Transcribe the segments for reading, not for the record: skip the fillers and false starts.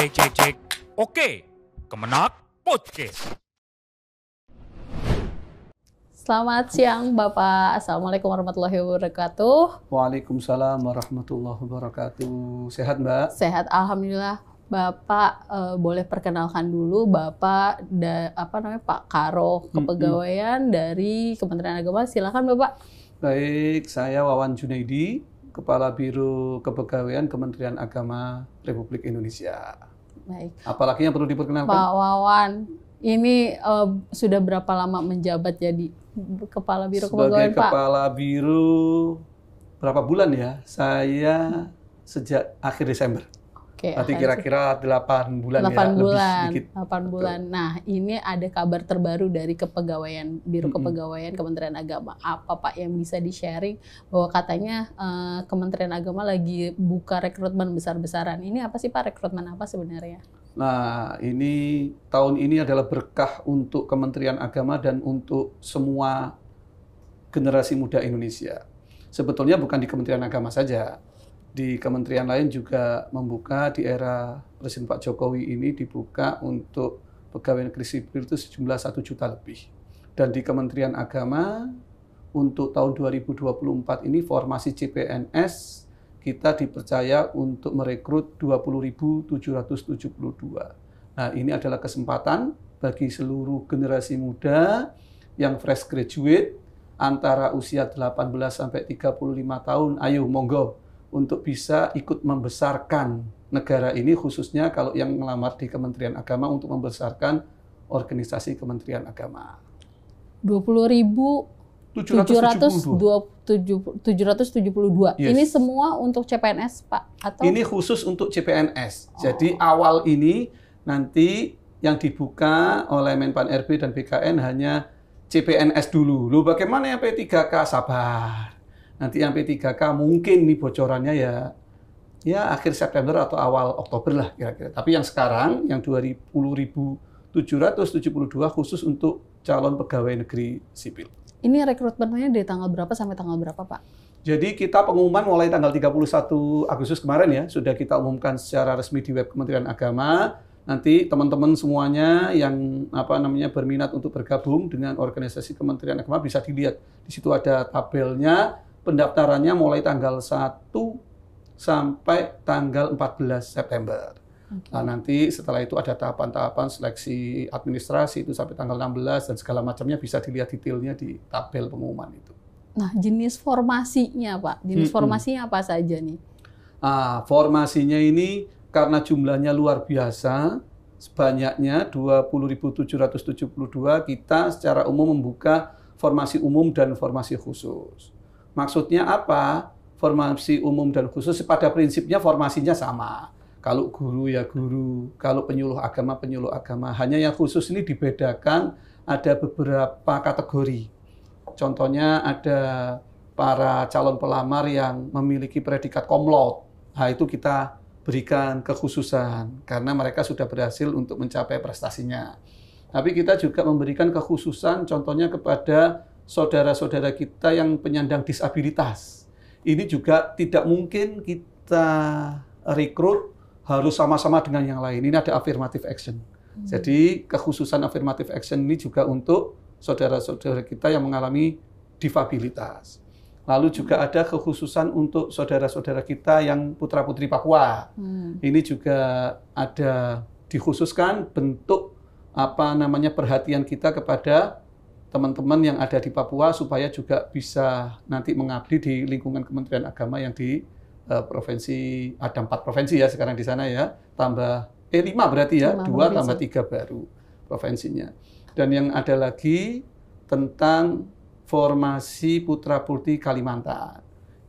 Cek. Oke, Kemenak Podcast. Selamat siang Bapak. Assalamualaikum warahmatullahi wabarakatuh. Waalaikumsalam warahmatullahi wabarakatuh. Sehat Mbak? Sehat, alhamdulillah. Bapak boleh perkenalkan dulu Bapak Pak Karo Kepegawaian dari Kementerian Agama. Silakan Bapak. Baik, saya Wawan Junaidi, Kepala Biro Kepegawaian Kementerian Agama Republik Indonesia. Baik. Apalagi yang perlu diperkenalkan? Pak Wawan, ini sudah berapa lama menjabat jadi Kepala Biro Kepegawaian, Sebagai Pak? Kepala Biro berapa bulan ya? Saya sejak akhir Desember. Oke, Berarti kira-kira 8 bulan 8 ya, bulan, lebih sedikit. 8 bulan. Nah, ini ada kabar terbaru dari Kepegawaian, Biro Kepegawaian Kementerian Agama. Apa Pak yang bisa di-sharing bahwa katanya Kementerian Agama lagi buka rekrutmen besar-besaran. Ini apa sih Pak, rekrutmen apa sebenarnya? Nah, ini tahun ini adalah berkah untuk Kementerian Agama dan untuk semua generasi muda Indonesia. Sebetulnya bukan di Kementerian Agama saja. Di kementerian lain juga membuka di era Presiden Pak Jokowi ini dibuka untuk pegawai negeri sipil itu sejumlah 1 juta lebih. Dan di Kementerian Agama untuk tahun 2024 ini formasi CPNS kita dipercaya untuk merekrut 20.772. Nah, ini adalah kesempatan bagi seluruh generasi muda yang fresh graduate antara usia 18 sampai 35 tahun. Ayo monggo untuk bisa ikut membesarkan negara ini, khususnya kalau yang melamar di Kementerian Agama untuk membesarkan organisasi Kementerian Agama. 20.772. Yes. Ini semua untuk CPNS, Pak? Atau? Ini khusus untuk CPNS. Jadi awal ini nanti yang dibuka oleh Menpan RB dan BKN hanya CPNS dulu. Loh, bagaimana yang P3K? Sabar. Nanti yang P3K mungkin nih bocorannya ya akhir September atau awal Oktober lah kira-kira. Tapi yang sekarang, yang 20.772 khusus untuk calon pegawai negeri sipil. Ini rekrutmennya dari tanggal berapa sampai tanggal berapa, Pak? Jadi kita pengumuman mulai tanggal 31 Agustus kemarin ya, sudah kita umumkan secara resmi di web Kementerian Agama. Nanti teman-teman semuanya yang berminat untuk bergabung dengan organisasi Kementerian Agama bisa dilihat. Di situ ada tabelnya. Pendaftarannya mulai tanggal 1 sampai tanggal 14 September. Okay. Nah, nanti setelah itu ada tahapan-tahapan seleksi administrasi itu sampai tanggal 16 dan segala macamnya bisa dilihat detailnya di tabel pengumuman itu. Nah, jenis formasinya, Pak. Jenis formasinya apa saja nih? Formasinya ini karena jumlahnya luar biasa, sebanyaknya 20.772, kita secara umum membuka formasi umum dan formasi khusus. Maksudnya apa? Formasi umum dan khusus pada prinsipnya formasinya sama. Kalau guru ya guru, kalau penyuluh agama. Hanya yang khusus ini dibedakan ada beberapa kategori. Contohnya ada para calon pelamar yang memiliki predikat komlot. Nah, itu kita berikan kekhususan karena mereka sudah berhasil untuk mencapai prestasinya. Tapi kita juga memberikan kekhususan contohnya kepada saudara-saudara kita yang penyandang disabilitas. Ini juga tidak mungkin kita rekrut harus sama-sama dengan yang lain. Ini ada affirmative action. Jadi kekhususan affirmative action ini juga untuk saudara-saudara kita yang mengalami difabilitas. Lalu juga ada kekhususan untuk saudara-saudara kita yang putra-putri Papua. Ini juga ada dikhususkan bentuk perhatian kita kepada teman-teman yang ada di Papua supaya juga bisa nanti mengabdi di lingkungan Kementerian Agama yang di provinsi, ada 4 provinsi ya sekarang di sana ya, tambah 5 berarti ya, 2 tambah 3 baru provinsinya. Dan yang ada lagi tentang formasi putra-putri Kalimantan.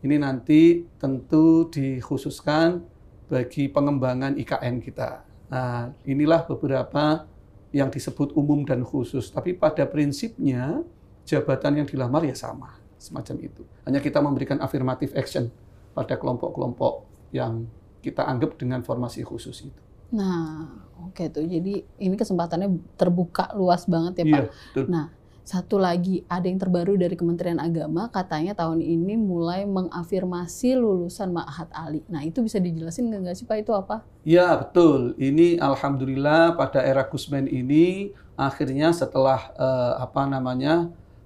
Ini nanti tentu dikhususkan bagi pengembangan IKN kita. Nah, inilah beberapa yang disebut umum dan khusus. Tapi pada prinsipnya, jabatan yang dilamar ya sama. Semacam itu. Hanya kita memberikan affirmative action pada kelompok-kelompok yang kita anggap dengan formasi khusus itu. Nah, oke tuh. Jadi ini kesempatannya terbuka luas banget ya, Pak. Iya, betul. Nah, Satu lagi, ada yang terbaru dari Kementerian Agama, katanya tahun ini mulai mengafirmasi lulusan Ma'had Ali. Nah, itu bisa dijelasin nggak sih Pak, itu apa? Ya, betul. Ini alhamdulillah pada era Gusmen ini akhirnya setelah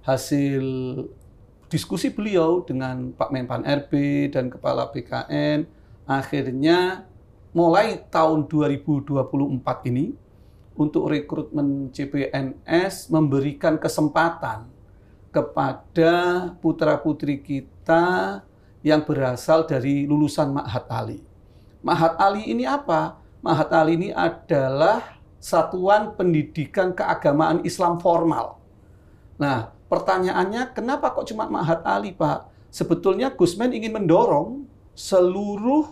hasil diskusi beliau dengan Pak Menpan RB dan Kepala BKN, akhirnya mulai tahun 2024 ini untuk rekrutmen CPNS memberikan kesempatan kepada putra-putri kita yang berasal dari lulusan Ma'had Ali. Ma'had Ali ini apa? Ma'had Ali ini adalah satuan pendidikan keagamaan Islam formal. Nah, pertanyaannya kenapa kok cuma Ma'had Ali, Pak? Sebetulnya Gusmen ingin mendorong seluruh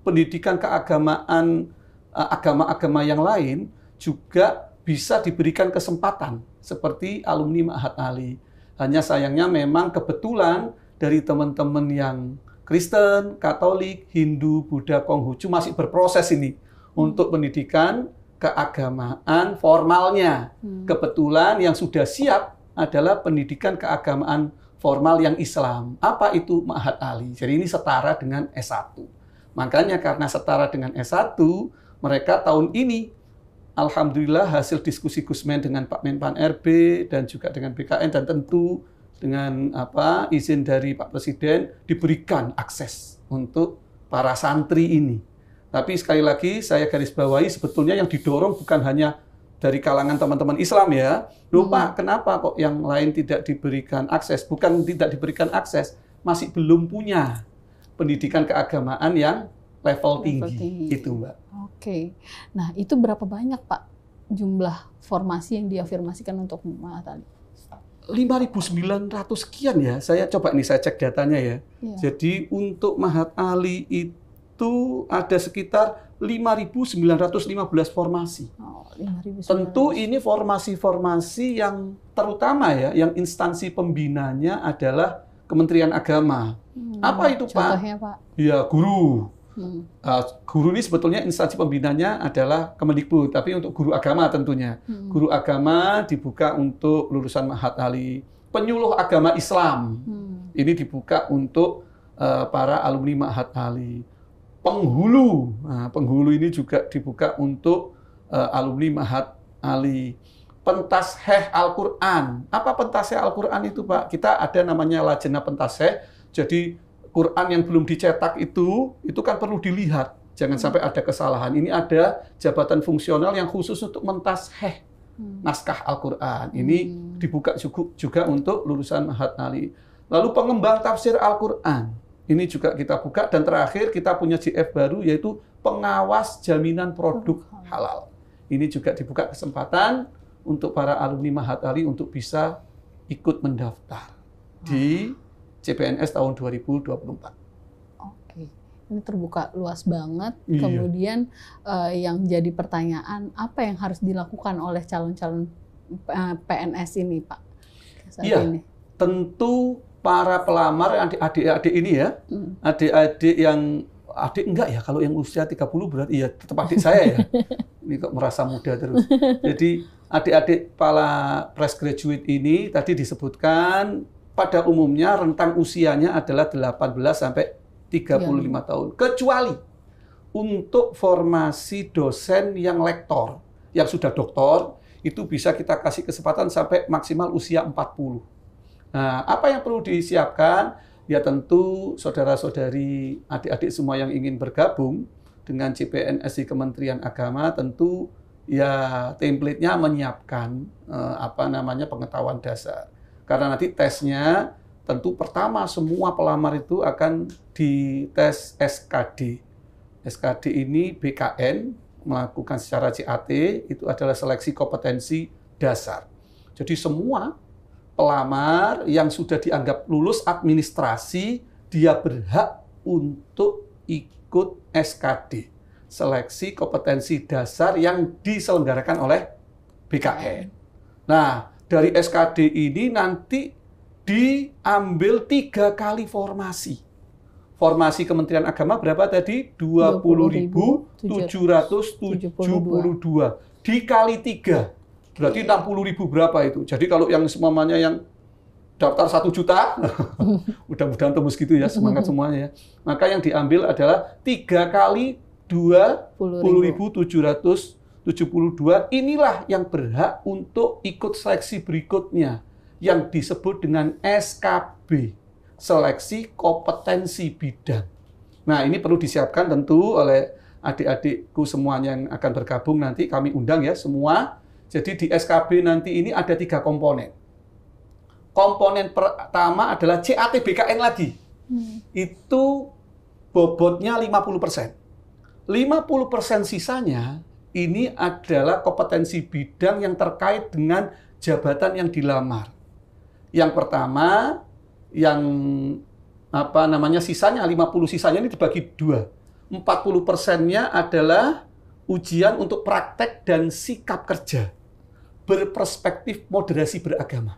pendidikan keagamaan agama-agama yang lain juga bisa diberikan kesempatan seperti alumni Ma'had Ali. Hanya sayangnya memang kebetulan dari teman-teman yang Kristen, Katolik, Hindu, Buddha, Konghucu masih berproses ini untuk pendidikan keagamaan formalnya. Kebetulan yang sudah siap adalah pendidikan keagamaan formal yang Islam. Apa itu Ma'had Ali? Jadi ini setara dengan S1. Makanya karena setara dengan S1, mereka tahun ini alhamdulillah hasil diskusi Gusmen dengan Pak Menpan RB dan juga dengan BKN dan tentu dengan izin dari Pak Presiden diberikan akses untuk para santri ini. Tapi sekali lagi saya garis bawahi sebetulnya yang didorong bukan hanya dari kalangan teman-teman Islam ya. Loh Pak, kenapa kok yang lain tidak diberikan akses? Bukan tidak diberikan akses, masih belum punya pendidikan keagamaan yang level tinggi. Itu Mbak. Oke. Nah, itu berapa banyak Pak jumlah formasi yang diafirmasikan untuk Ma'had Ali? 5.900 sekian ya. Saya cek datanya ya. Jadi untuk Ma'had Ali itu ada sekitar 5.915 formasi. Oh, 5.900. Tentu ini formasi-formasi yang terutama ya, yang instansi pembinanya adalah Kementerian Agama. Apa itu Pak? Contohnya Pak? Ya, guru. Guru ini sebetulnya instansi pembinanya adalah Kemendikbud, tapi untuk guru agama tentunya. Guru agama dibuka untuk lulusan Ma'had Ali. Penyuluh agama Islam ini dibuka untuk para alumni Ma'had Ali. Penghulu, penghulu ini juga dibuka untuk alumni Ma'had Ali. Pentasheh Al-Quran. Apa pentasheh Al-Quran itu Pak? Kita ada namanya Lajnah Pentasheh. Jadi Quran yang belum dicetak itu kan perlu dilihat. Jangan sampai ada kesalahan. Ini ada jabatan fungsional yang khusus untuk mentasheh naskah Al-Quran. Ini dibuka juga untuk lulusan Ma'had Ali. Lalu pengembang tafsir Al-Quran. Ini juga kita buka. Dan terakhir kita punya JF baru yaitu pengawas jaminan produk halal. Ini juga dibuka kesempatan untuk para alumni Ma'had Ali untuk bisa ikut mendaftar di CPNS tahun 2024. Oke, ini terbuka luas banget. Iya. Kemudian yang jadi pertanyaan, apa yang harus dilakukan oleh calon-calon PNS ini, Pak? Iya, tentu para pelamar adik-adik ini ya, adik-adik yang adik enggak ya, kalau yang usia 30 berarti ya tetap adik saya ya. Ini kok merasa muda terus. Jadi adik-adik para fresh graduate ini tadi disebutkan pada umumnya rentang usianya adalah 18 sampai 35 tahun. Kecuali untuk formasi dosen yang lektor, yang sudah doktor, itu bisa kita kasih kesempatan sampai maksimal usia 40. Nah, apa yang perlu disiapkan? Ya tentu saudara-saudari, adik-adik semua yang ingin bergabung dengan CPNS di Kementerian Agama, tentu ya template-nya menyiapkan pengetahuan dasar. Karena nanti tesnya tentu pertama semua pelamar itu akan dites SKD. SKD ini BKN melakukan secara CAT, itu adalah seleksi kompetensi dasar. Jadi semua pelamar yang sudah dianggap lulus administrasi, dia berhak untuk ikut SKD. Seleksi kompetensi dasar yang diselenggarakan oleh BKN. Nah, dari SKD ini nanti diambil 3 kali formasi. Formasi Kementerian Agama berapa tadi? 20.772. Dikali 3. Berarti 60.000 berapa itu? Jadi kalau yang semuanya yang daftar 1 juta, mudah-mudahan tembus gitu ya, semangat semuanya ya. Maka yang diambil adalah 3 kali 20.772. Inilah yang berhak untuk ikut seleksi berikutnya yang disebut dengan SKB, seleksi kompetensi bidang. Nah, ini perlu disiapkan tentu oleh adik-adikku semuanya yang akan bergabung nanti, kami undang ya semua. Jadi di SKB nanti ini ada 3 komponen. Komponen pertama adalah CATBKN lagi. Itu bobotnya 50%. 50% sisanya ini adalah kompetensi bidang yang terkait dengan jabatan yang dilamar. Yang pertama, yang sisanya 50 sisanya ini dibagi 2. 40%-nya adalah ujian untuk praktek dan sikap kerja berperspektif moderasi beragama.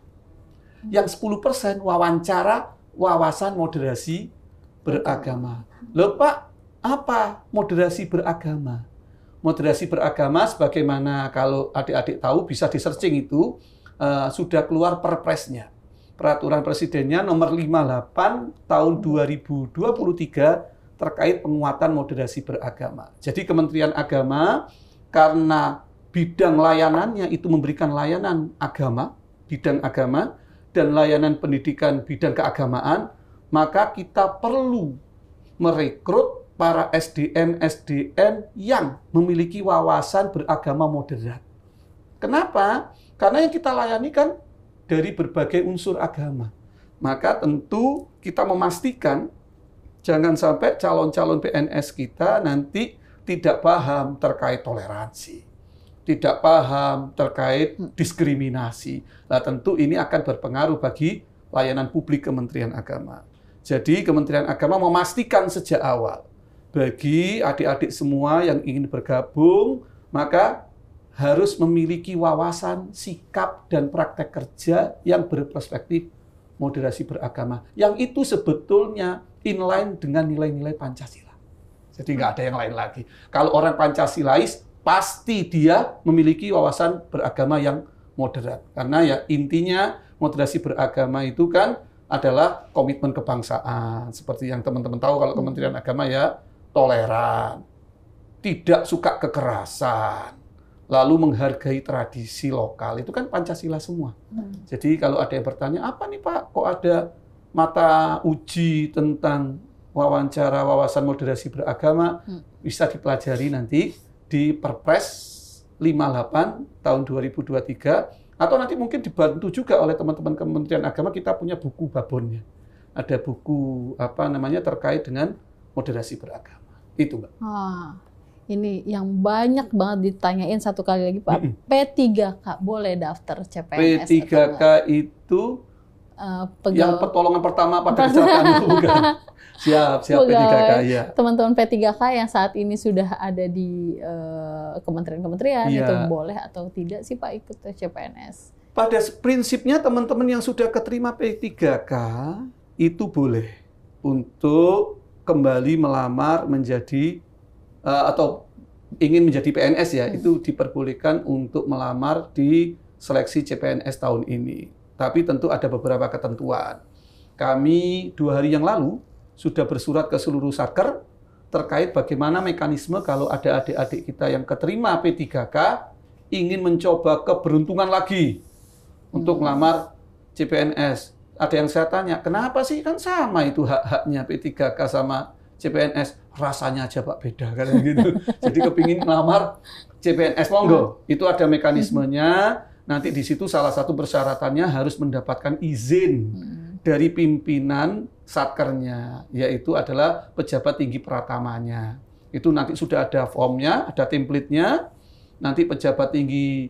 Yang 10% wawancara wawasan moderasi beragama. Loh Pak, apa moderasi beragama? Moderasi beragama sebagaimana kalau adik-adik tahu bisa di-searching itu sudah keluar perpresnya. Peraturan Presidennya nomor 58 tahun 2023 terkait penguatan moderasi beragama. Jadi Kementerian Agama karena bidang layanannya itu memberikan layanan agama, bidang agama, dan layanan pendidikan bidang keagamaan, maka kita perlu merekrut para SDM yang memiliki wawasan beragama moderat. Kenapa? Karena yang kita layani kan dari berbagai unsur agama. Maka tentu kita memastikan jangan sampai calon-calon PNS kita nanti tidak paham terkait toleransi, tidak paham terkait diskriminasi. Nah, tentu ini akan berpengaruh bagi layanan publik Kementerian Agama. Jadi Kementerian Agama memastikan sejak awal bagi adik-adik semua yang ingin bergabung, maka harus memiliki wawasan, sikap, dan praktek kerja yang berperspektif moderasi beragama. Yang itu sebetulnya inline dengan nilai-nilai Pancasila. Jadi nggak ada yang lain lagi. Kalau orang Pancasilais, pasti dia memiliki wawasan beragama yang moderat. Karena ya intinya moderasi beragama itu kan adalah komitmen kebangsaan. Seperti yang teman-teman tahu kalau Kementerian Agama ya toleran, tidak suka kekerasan, lalu menghargai tradisi lokal. Itu kan Pancasila semua. Jadi kalau ada yang bertanya, apa nih Pak, kok ada mata uji tentang wawancara wawasan moderasi beragama, bisa dipelajari nanti di Perpres 58 tahun 2023, atau nanti mungkin dibantu juga oleh teman-teman Kementerian Agama, kita punya buku babonnya. Ada buku terkait dengan moderasi beragama. Itu, Mbak. Ini yang banyak banget ditanyain satu kali lagi, Pak. P3K boleh daftar CPNS? P3K itu yang pertolongan pertama pada kecelakaan itu bukan? Siap P3K, ya. Teman-teman P3K yang saat ini sudah ada di kementerian-kementerian, itu boleh atau tidak sih Pak ikut CPNS? Pada prinsipnya teman-teman yang sudah keterima P3K itu boleh untuk kembali melamar menjadi atau ingin menjadi PNS ya, itu diperbolehkan untuk melamar di seleksi CPNS tahun ini. Tapi tentu ada beberapa ketentuan. Kami 2 hari yang lalu sudah bersurat ke seluruh Satker terkait bagaimana mekanisme kalau ada adik-adik kita yang keterima P3K ingin mencoba keberuntungan lagi untuk melamar CPNS. Ada yang saya tanya, kenapa sih kan sama itu hak-haknya P3K sama CPNS, rasanya aja Pak beda kan gitu. Jadi kepingin melamar CPNS monggo, itu ada mekanismenya. Nanti di situ salah satu persyaratannya harus mendapatkan izin dari pimpinan Satkernya, yaitu adalah pejabat tinggi pratamanya. Itu nanti sudah ada formnya, ada template-nya. Nanti pejabat tinggi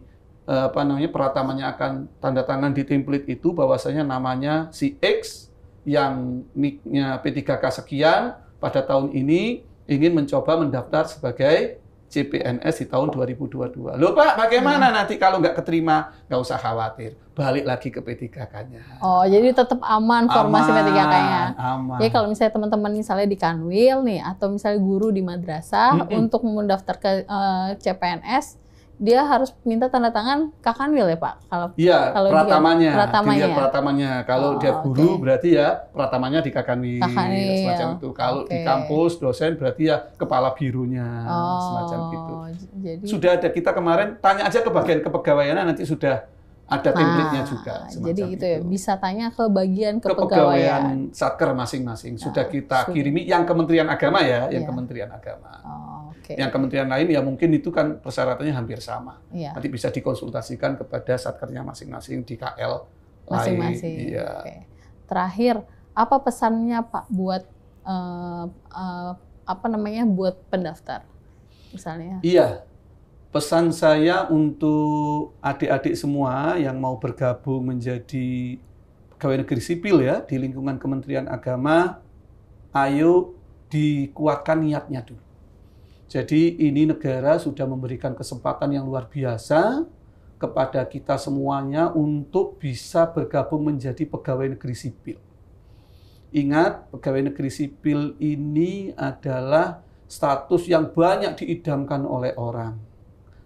pratamanya akan tanda tangan di template itu bahwasanya namanya si X yang nicknya P3K sekian pada tahun ini ingin mencoba mendaftar sebagai CPNS di tahun 2022. Loh Pak, bagaimana nanti kalau nggak keterima? Nggak usah khawatir, balik lagi ke P3K-nya. Oh, jadi tetap aman formasi P3K-nya. Aman. Jadi kalau misalnya teman-teman misalnya di Kanwil nih, atau misalnya guru di madrasah untuk mendaftar ke CPNS, dia harus minta tanda tangan Kakanwil ya Pak? Iya, kalau pratamanya. pratamanya. Dilihat pratamanya. Kalau dia guru berarti ya pratamanya di Kakanwil. Semacam itu. Kalau di kampus dosen berarti ya kepala bironya, semacam gitu. Jadi sudah ada, kita kemarin tanya aja ke bagian kepegawaian, nanti sudah ada template-nya juga. Jadi itu ya, bisa tanya ke bagian kepegawaian Satker masing-masing. Sudah kita kirimi yang Kementerian Agama ya, yang Kementerian Agama. Yang kementerian lain ya mungkin itu kan persyaratannya hampir sama. Nanti bisa dikonsultasikan kepada Satkernya masing-masing di KL masing-masing. Iya. Terakhir, apa pesannya Pak buat buat pendaftar misalnya? Iya. Pesan saya untuk adik-adik semua yang mau bergabung menjadi pegawai negeri sipil ya di lingkungan Kementerian Agama, ayo dikuatkan niatnya dulu. Jadi ini negara sudah memberikan kesempatan yang luar biasa kepada kita semuanya untuk bisa bergabung menjadi pegawai negeri sipil. Ingat, pegawai negeri sipil ini adalah status yang banyak diidamkan oleh orang.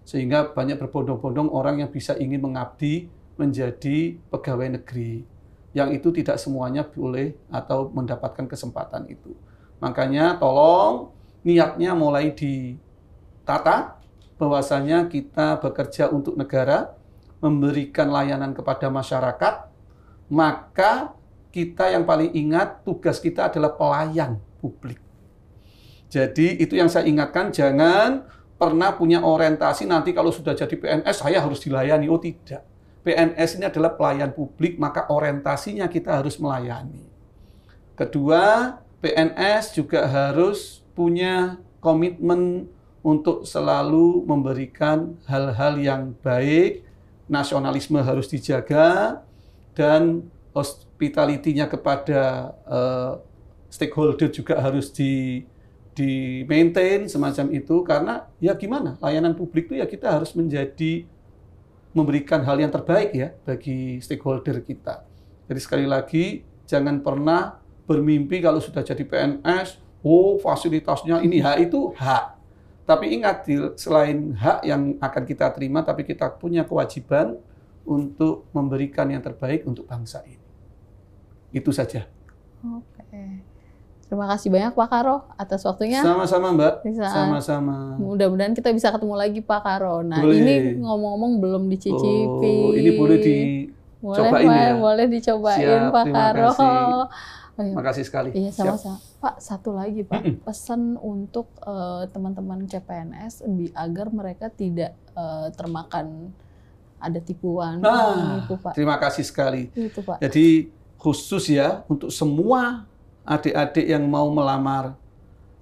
Sehingga banyak berbondong-bondong orang yang bisa ingin mengabdi menjadi pegawai negeri. Yang itu tidak semuanya boleh atau mendapatkan kesempatan itu. Makanya tolong niatnya mulai ditata, bahwasanya kita bekerja untuk negara, memberikan layanan kepada masyarakat, maka kita yang paling ingat tugas kita adalah pelayan publik. Jadi itu yang saya ingatkan, jangan pernah punya orientasi nanti kalau sudah jadi PNS saya harus dilayani. Oh tidak. PNS ini adalah pelayan publik, maka orientasinya kita harus melayani. Kedua, PNS juga harus punya komitmen untuk selalu memberikan hal-hal yang baik, nasionalisme harus dijaga, dan hospitality-nya kepada stakeholder juga harus di-maintain semacam itu, karena ya gimana, layanan publik itu ya kita harus memberikan hal yang terbaik ya bagi stakeholder kita. Jadi sekali lagi, jangan pernah bermimpi kalau sudah jadi PNS, oh fasilitasnya ini hak itu hak. Tapi ingat, selain hak yang akan kita terima, tapi kita punya kewajiban untuk memberikan yang terbaik untuk bangsa ini. Itu saja. Oke. Terima kasih banyak Pak Karo atas waktunya. Sama-sama Mbak. Sama-sama. Mudah-mudahan kita bisa ketemu lagi Pak Karo. Nah ini ngomong-ngomong belum dicicipi. Oh, ini boleh dicobain ya? Boleh dicobain. Siap, Pak Karo. Terima kasih sekali. Iya, sama-sama. Pak, satu lagi Pak, pesan untuk teman-teman CPNS agar mereka tidak termakan ada tipuan. Itu, Pak. Terima kasih sekali. Itu, Pak. Jadi khusus ya untuk semua adik-adik yang mau melamar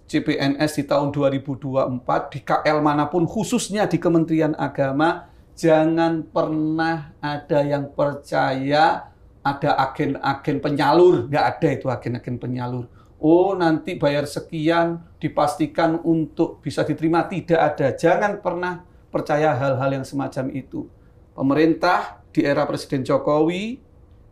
CPNS di tahun 2024 di KL manapun, khususnya di Kementerian Agama, jangan pernah ada yang percaya ada agen-agen penyalur. Nggak ada itu agen-agen penyalur. Oh, nanti bayar sekian, dipastikan untuk bisa diterima. Tidak ada. Jangan pernah percaya hal-hal yang semacam itu. Pemerintah di era Presiden Jokowi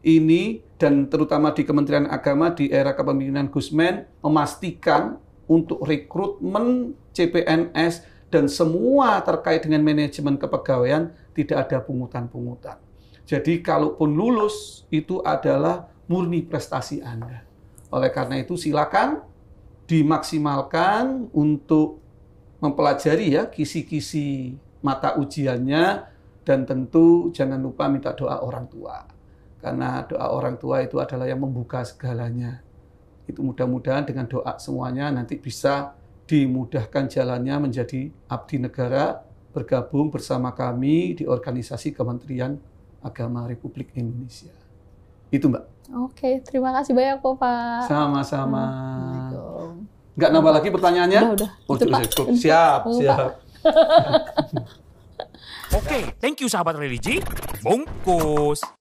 ini, dan terutama di Kementerian Agama di era kepemimpinan Gusmen, memastikan untuk rekrutmen CPNS dan semua terkait dengan manajemen kepegawaian tidak ada pungutan-pungutan. Jadi kalaupun lulus, itu adalah murni prestasi Anda. Oleh karena itu silakan dimaksimalkan untuk mempelajari ya kisi-kisi mata ujiannya, dan tentu jangan lupa minta doa orang tua. Karena doa orang tua itu adalah yang membuka segalanya. Itu mudah-mudahan dengan doa semuanya nanti bisa dimudahkan jalannya menjadi abdi negara, bergabung bersama kami di organisasi Kementerian Agama Republik Indonesia. Itu Mbak. Oke, terima kasih banyak Pak. Sama-sama. Nggak nambah lagi pertanyaannya? Udah. Oh, cukup. Siap. Oke, thank you sahabat religi. Bungkus.